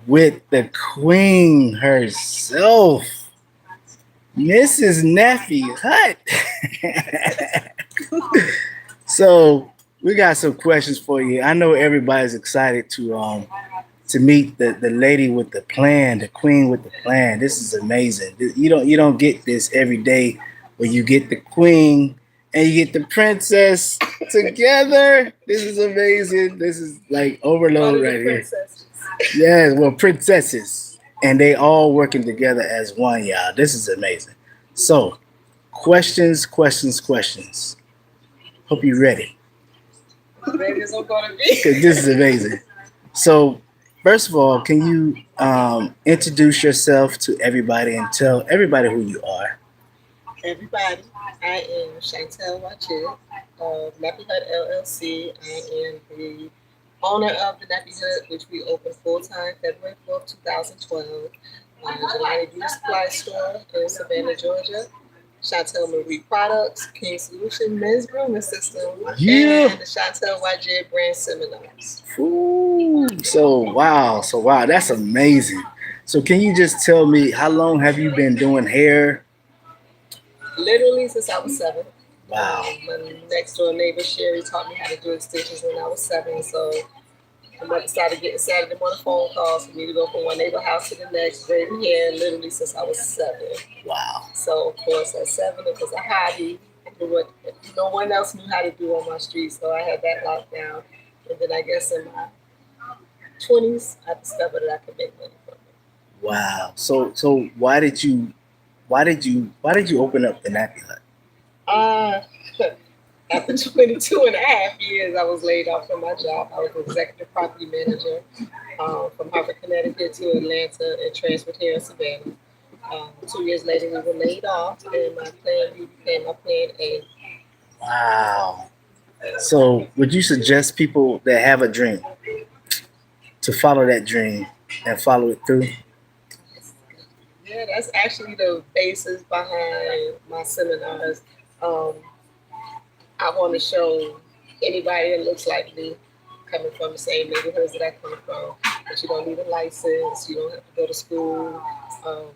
with the queen herself, Mrs. Neffy Hut. So we got some questions for you. I know everybody's excited to meet the lady with the plan, the queen with the plan. This is amazing. You don't get this every day where you get the queen and you get the princess together. This is amazing. This is like overload right here. Yes, well, princesses, and they all working together as one, y'all. This is amazing. So, questions, questions, questions. Hope you're ready. Maybe it's not gonna be. 'Cause this is amazing. So, first of all, can you introduce yourself to everybody and tell everybody who you are? Everybody, I am Chantel Watchett of Nappy Hut LLC. I am the owner of the Nappy Hut, which we opened full time February 4th, 2012. Jelani Beauty Supply Store in Savannah, Georgia. Chantel Marie Products, King Solution Men's Grooming System, Yeah. and the Chantel YJ Brand Seminars. Ooh, so wow, that's amazing. So, can you just tell me how long have you been doing hair? Literally since I was seven. Wow. My next door neighbor Sherry taught me how to do extensions when I was seven. So my mother started getting Saturday morning phone calls for me to go from one neighbor house to the next, braiding hair, literally since I was seven. Wow. So of course at seven it was a hobby. What no one else knew how to do on my street, so I had that locked down. And then I guess in my 20s, I discovered that I could make money from it. Wow. So why did you open up the nappy hut? Uh, After 22 and a half years, I was laid off from my job. I was executive property manager from Hartford, Connecticut to Atlanta and transferred here in Savannah. 2 years later, we were laid off, and my plan B became my plan A. Wow. So would you suggest people that have a dream to follow that dream and follow it through? Yeah, that's actually the basis behind my seminars. Um, I want to show anybody that looks like me, coming from the same neighborhoods that I come from, that you don't need a license, you don't have to go to school, um,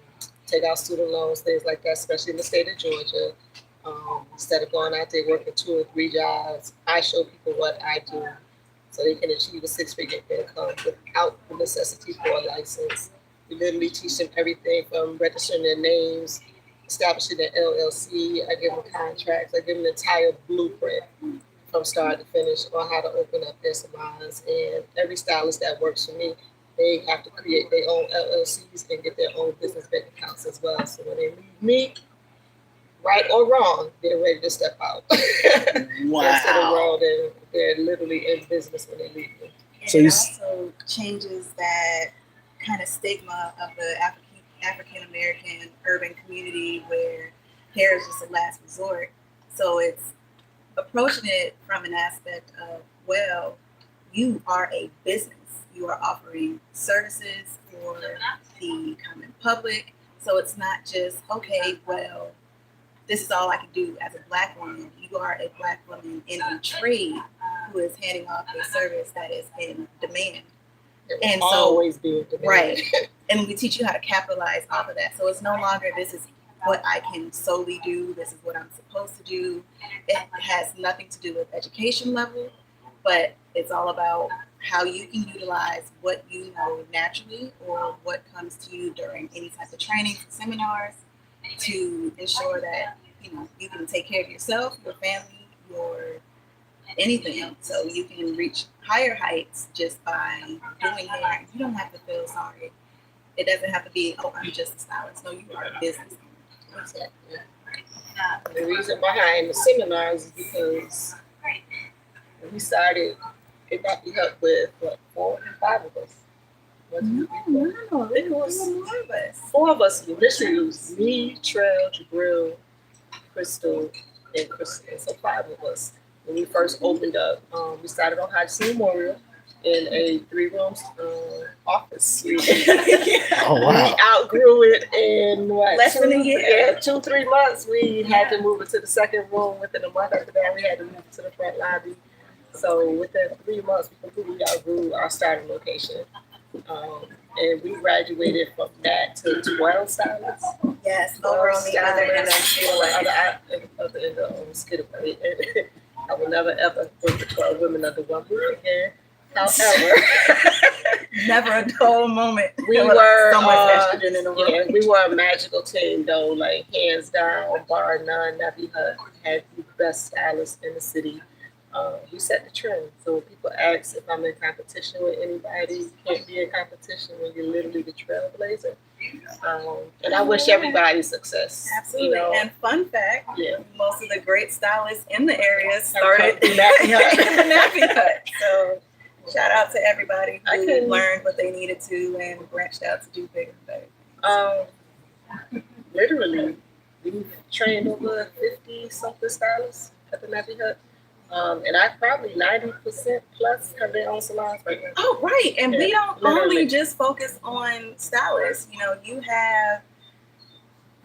take out student loans, things like that, especially in the state of Georgia. Instead of going out there working two or three jobs, I show people what I do so they can achieve a six-figure income without the necessity for a license. We literally teach them everything from registering their names, establishing an LLC. I give them contracts. I give them the entire blueprint from start to finish on how to open up their salons. And every stylist that works for me, they have to create their own LLCs and get their own business bank accounts as well. So when they leave me, right or wrong, they're ready to step out into the Wow. world, and they're literally in business when they leave me. And So it you also changes that kind of stigma of the African American urban community where hair is just a last resort. So it's approaching it from an aspect of, well, you are a business. You are offering services for the common public. So it's not just, okay, well, this is all I can do as a black woman. You are a black woman in a trade who is handing off a service that is in demand. It And will so, always be a demand. right. And we teach you how to capitalize off of that. So it's no longer this is what I can solely do, this is what I'm supposed to do. It has nothing to do with education level, but it's all about how you can utilize what you know naturally or what comes to you during any type of training, seminars, to ensure that you can take care of yourself, your family, your anything else. So you can reach higher heights just by doing hair. You don't have to feel sorry. It doesn't have to be, oh, I'm just a stylist. No, you are a business owner. Exactly. The reason behind the seminars is because when we started, it got me up with what, four and five of us. No, no, It was more of us. four of us. Literally, it was me, Trell, Jabril, Crystal, and Kristen. So five of us. When we first opened up, we started on Hudson Memorial in a three-room office suite. oh We wow. outgrew it in what? Less than a year. Yeah, 2-3 months. We had to move it to the second room. Within a month after that, we had to move it to the front lobby. So within 3 months, we completely outgrew our starting location. And we graduated from that to 12 stylists. Yes, over on the other end of Other end of Skidaway. And I will never ever work with 12 women under one roof again. However, never a dull moment. We were so much estrogen in the room. Yeah, we were a magical team though, like hands down, bar none. Nappy Hut had the best stylists in the city. We set the trend. So when people ask if I'm in competition with anybody, you can't be in competition when you're literally the trailblazer. And I wish everybody success. Absolutely. You know? And fun fact, Yeah. most of the great stylists in the area started in Nappy Hut. in the Nappy Hut. So shout out to everybody who learned what they needed to and branched out to do bigger and better. Literally, we trained over 50 something stylists at the Nappy Hut. And I probably 90% plus have their own salons right now. Oh, right. And we don't literally. only just focus on stylists. You know, you have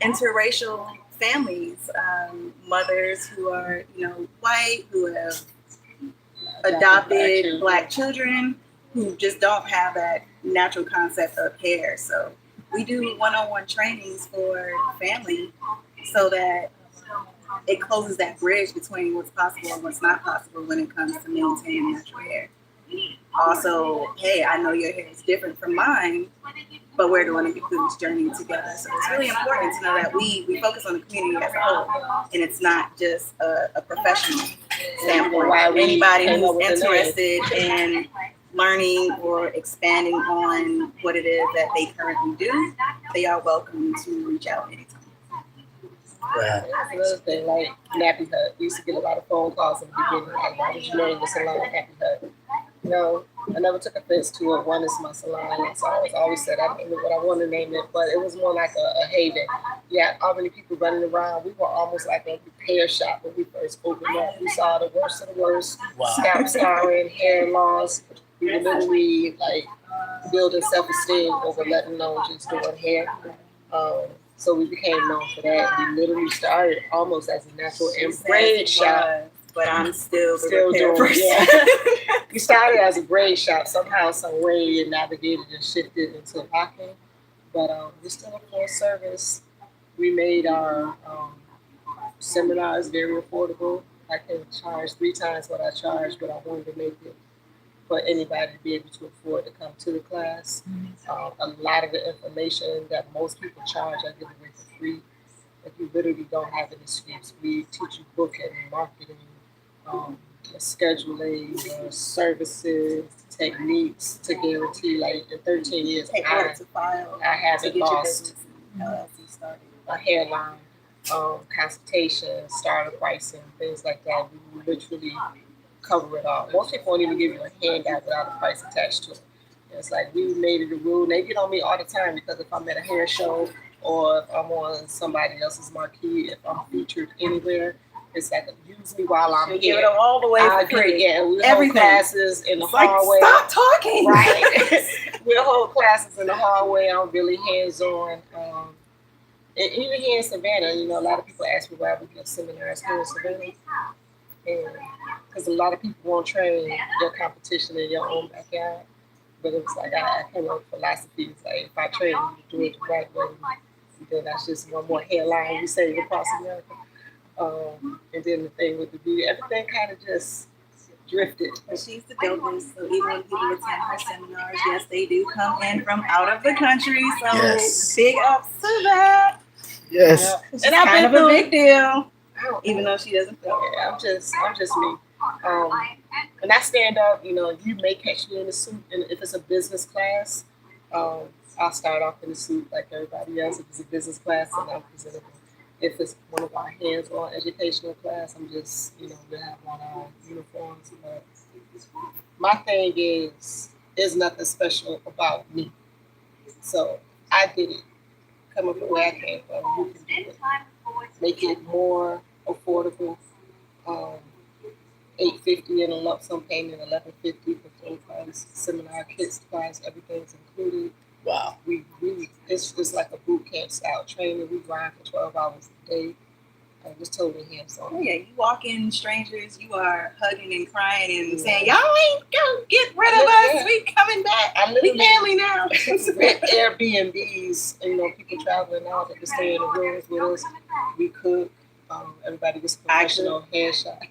interracial families, mothers who are, you know, white, who have adopted black children, who just don't have that natural concept of hair. So we do one-on-one trainings for family so that it closes that bridge between what's possible and what's not possible when it comes to maintaining natural hair. Also, hey, I know your hair is different from mine, but we're going to go through this journey together. So it's really important to know that we focus on the community as a whole, and it's not just a professional standpoint. Anybody who's interested in learning or expanding on what it is that they currently do, they are welcome to reach out anytime. Wow. That's another thing, like Nappy Hut. We used to get a lot of phone calls in the beginning, like, why did you name the salon Nappy Hut? You know, I never took offense to it. One is my salon, so I always said I named it what I wanted to name it, but it was more like a haven. Yeah, all many people running around. We were almost like a repair shop when we first opened up. We saw the worst of the worst, scalp scarring, hair loss. We were literally like building self-esteem over letting alone just doing hair. So we became known for that. We literally started almost as a natural and braid shop. But I'm still doing it. Yeah. We started as a braid shop. Somehow, some way, it navigated and shifted into locking. But we're still a full service. We made our seminars very affordable. I can charge 3 times what I charge, but I wanted to make it for anybody to be able to afford to come to the class. A lot of the information that most people charge, I give away for free. If you literally don't have an excuse, we teach you booking, marketing, scheduling, services, techniques to guarantee. Like in 13 years, I haven't lost a hairline, consultation, starter pricing, things like that. We literally cover it all. Most people won't even give you a handout without a price attached to it. It's like we made it a rule. They get on me all the time because if I'm at a hair show or if I'm on somebody else's marquee, if I'm featured anywhere, it's like use me while I'm here. Give it all the way for free. Yeah, we hold classes in the hallway. Stop talking. Right. We'll hold classes in the hallway. I'm really hands-on. And even here in Savannah, you know, a lot of people ask me why we give seminars here in Savannah. Because a lot of people won't train your competition in your own backyard. But it was like I came up with philosophy. It's like if I train you to do it the right way, then that's just one more hairline we save across America. And then the thing with the beauty, everything kind of just drifted. But she's the dopest. So even when people attend her seminars, yes, they do come in from out of the country. So big ups to that. Yes. And I've kind of a big deal. Even though she doesn't feel it. I'm just me. And I stand up, you know, you may catch me in a suit, and if it's a business class, I'll start off in a suit like everybody else. If it's a business class, then I'm presentable. If it's one of our hands-on educational class, I'm just, you know, we have on our uniforms. But my thing is, there's nothing special about me. So I did it. Coming from where I came from, you can do it. Make it more affordable. $850 in a lump sum payment, $1150 for full class, seminar kits, class, everything's included. Wow. It's like a boot camp style training. We grind for 12 hours a day. was totally hands Oh, on. yeah, you walk in strangers, you are hugging and crying and saying, "Y'all ain't gonna get rid of us. We coming back. We family now." Rent Airbnbs, people traveling out that can stay in the rooms with us. We cook. Everybody gets a professional hair shot.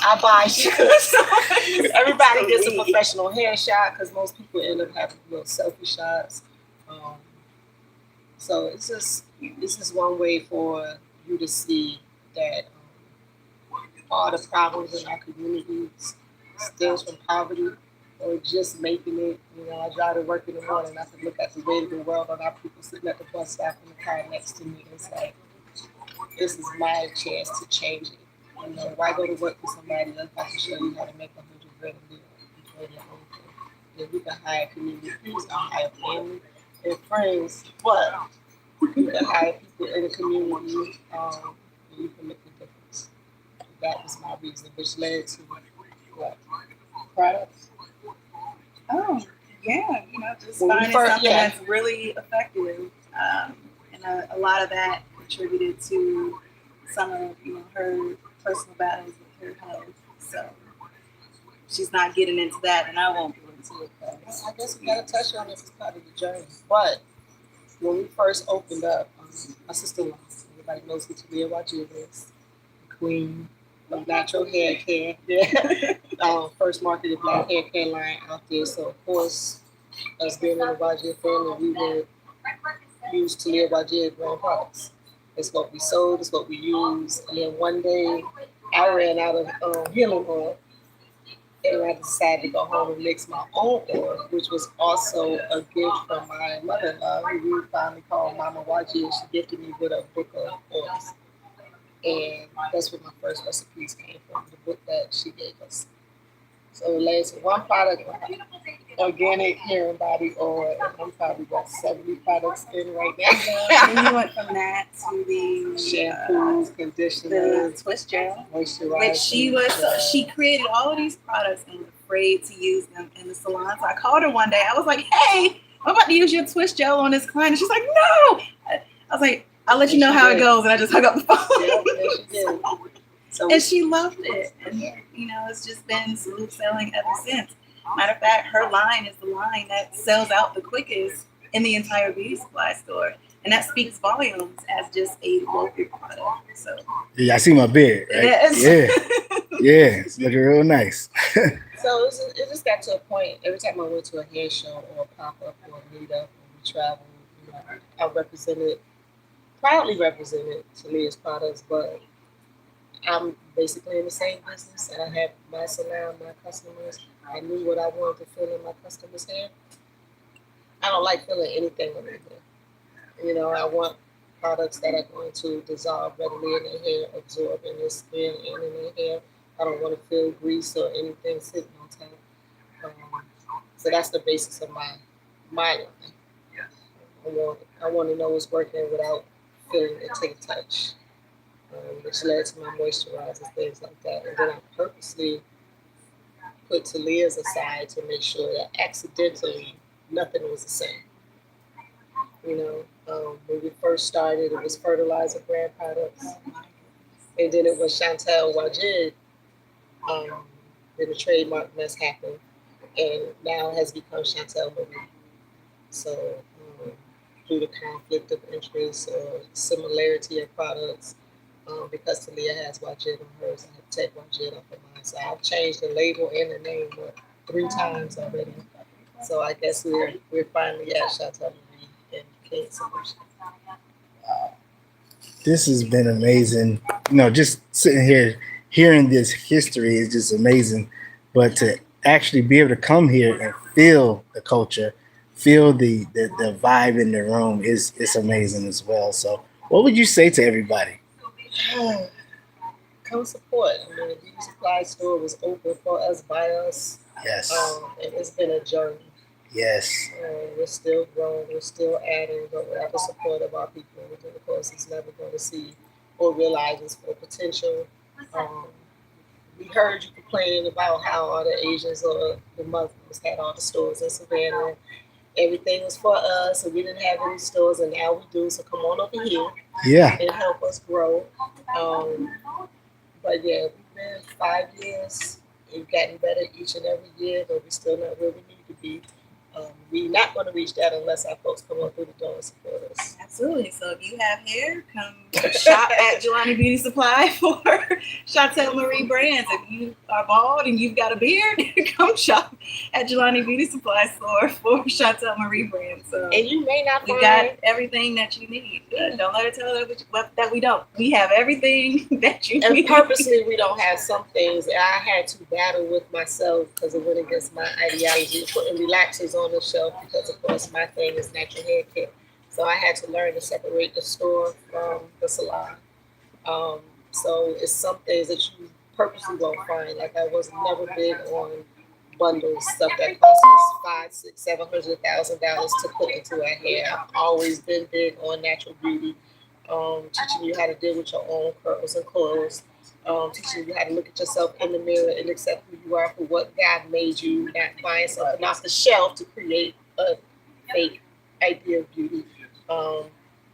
I buy shoes. Everybody gets a professional hair shot because most people end up having little selfie shots. So it's just one way for you to see that all the problems in our communities stems from poverty or just making it. I drive to work in the morning. I can look at the weight of the world on our people sitting at the bus stop in the car next to me. It's like, this is my chance to change it. Why go to work for somebody else? I can show you how to make 100 grand a year. Then we can hire community peace, I'll hire family and friends, but you can hire people in the community, and you can make a difference. That was my reason, which led to what? Products. Oh, yeah, just finding something that's really effective. And a lot of that contributed to some of, her personal battles with her health. So she's not getting into that, and I won't get into it. I guess we got to touch on it as part of the journey. But when we first opened up, my sister-in-law, everybody knows who Talia Wajid is, the queen of natural hair care. Yeah. First marketed black hair care line out there. So, of course, us being in the Wajid family, we would use Talia Wajid brand products. It's what we sold, it's what we use. And then one day, I ran out of healing oil. And I decided to go home and mix my own oil, which was also a gift from my mother-in-law, who we finally called Mama Waji, and she gifted me with a book of oils. And that's where my first recipes came from, the book that she gave us. So it lays one product, organic hair and body oil, and I'm probably got 70 products in right now. And you went from that to the shampoos, conditioners, the twist gel, moisturizer. Which she created all of these products and was afraid to use them in the salon. So I called her one day. I was like, "Hey, I'm about to use your twist gel on this client." And she's like, "No." I was like, "I'll let you know how it goes," and I just hung up the phone. Yeah, she did. And she loved it, and it's just been smooth sailing ever since. Matter of fact, her line is the line that sells out the quickest in the entire beauty supply store, and that speaks volumes as just a local product. So yeah, I see my bed, right? Yes. Yeah, it's looking real nice. So it just got to a point. Every time I went to a hair show or a pop up or a meetup, or we traveled, I proudly represented Talia's products, but I'm basically in the same business, and I have my salon, my customers. I knew what I wanted to feel in my customers' hair. I don't like feeling anything on their hair. I want products that are going to dissolve readily in their hair, absorb in their skin and in their hair. I don't want to feel grease or anything sitting on top. So that's the basis of my line. I want to know it's working without feeling it to the touch. Which led to my moisturizers, things like that. And then I purposely put Talia's aside to make sure that accidentally nothing was the same. When we first started, it was fertilizer brand products, and then it was Chantel Wajid. Then the trademark mess happened, and now it has become Chantel Marie. So, due to conflict of interest or similarity of products, because Talia has Wajid on hers, I have to take Wajid off of mine. So I've changed the label and the name 3 times already. So I guess we're finally at Chantel Marie and King Solution. This has been amazing. Just sitting here hearing this history is just amazing. But to actually be able to come here and feel the culture, feel the vibe in the room is amazing as well. So what would you say to everybody? Come support. The beauty supply store was open for us, by us. Yes. And it's been a journey. Yes. We're still growing, we're still adding, but without the support of our people, then of course it's never going to see or realize its full potential. Um, we heard you complaining about how all the Asians or the Muslims had all the stores in Savannah, Everything was for us, and we didn't have any stores, and now we do. So come on over here Yeah. and help us grow. Um, but yeah, we've been 5 years. We've gotten better each and every year, but we're still not where we need to be. We're not going to reach that unless our folks come on through the door and support us. Absolutely. So if you have hair, come shop at Jelani Beauty Supply for Chantel Marie Brands. If you are bald and you've got a beard, come shop at Jelani Beauty Supply store for Chantel Marie Brands. So And you may not we find got everything that you need. Don't let her tell her that we don't. We have everything that you and need. purposely we don't have some things that I had to battle with myself because it went against my ideology, putting relaxers on the shelf because of course my thing is natural hair care. So I had to learn to separate the store from the salon. Um, so it's some things that you purposely won't find. Like I was never big on bundles, stuff that costs us five, six, $700,000 to put into our hair. I've always been big on natural beauty, teaching you how to deal with your own curls and coils, teaching you how to look at yourself in the mirror and accept who you are for what God made you, not buying something off the shelf to create a fake idea of beauty. Um,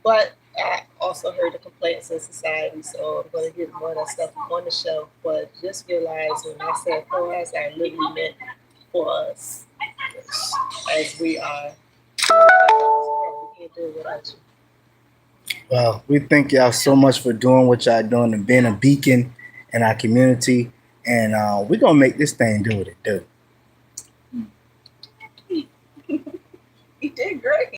but I also heard the complaints in society, so I'm going to get more of that stuff on the shelf. But just realize when I said for us, I literally meant for us, as we are. We can't do it without you. Well, we thank y'all so much for doing what y'all doing and being a beacon in our community. And we're gonna make this thing do what it do. You did great.